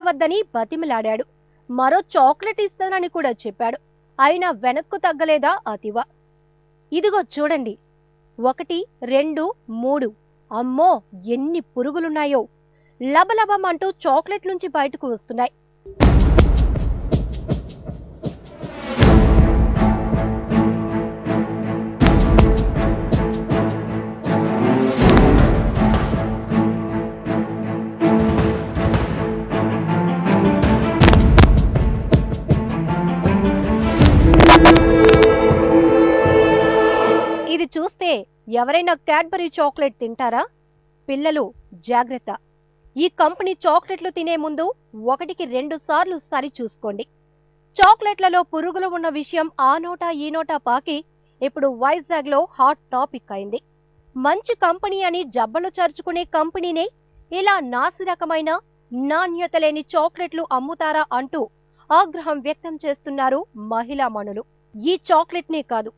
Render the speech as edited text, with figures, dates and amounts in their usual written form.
ఇవ్వవద్దని బతిమిలాడాడు. మరో చాక్లెట్ ఇస్తానని కూడా చెప్పాడు. అయినా వెనక్కు తగ్గలేదా అతివ. ఇదిగో చూడండి, 1, 2, 3. అమ్మో, ఎన్ని పురుగులున్నాయో! లబలబమంటూ చాక్లెట్ నుంచి బయటకు వస్తున్నాయి. ఇది చూస్తే ఎవరైనా క్యాడ్బరీ చాక్లెట్ తింటారా? పిల్లలు జాగ్రత్త! ఈ కంపెనీ చాక్లెట్లు తినే ముందు 1కి 2 సార్లు సరి చూసుకోండి. చాక్లెట్లలో పురుగులు ఉన్న విషయం ఆ నోటా ఈ నోటా పాకి ఇప్పుడు వైజాగ్ లో హాట్ టాపిక్ అయింది. మంచి కంపెనీ అని జబ్బలు చరుచుకునే కంపెనీనే ఇలా నాసిరకమైన నాణ్యత లేని చాక్లెట్లు అమ్ముతారా అంటూ ఆగ్రహం వ్యక్తం చేస్తున్నారు మహిళామణులు. ఈ చాక్లెట్నే కాదు,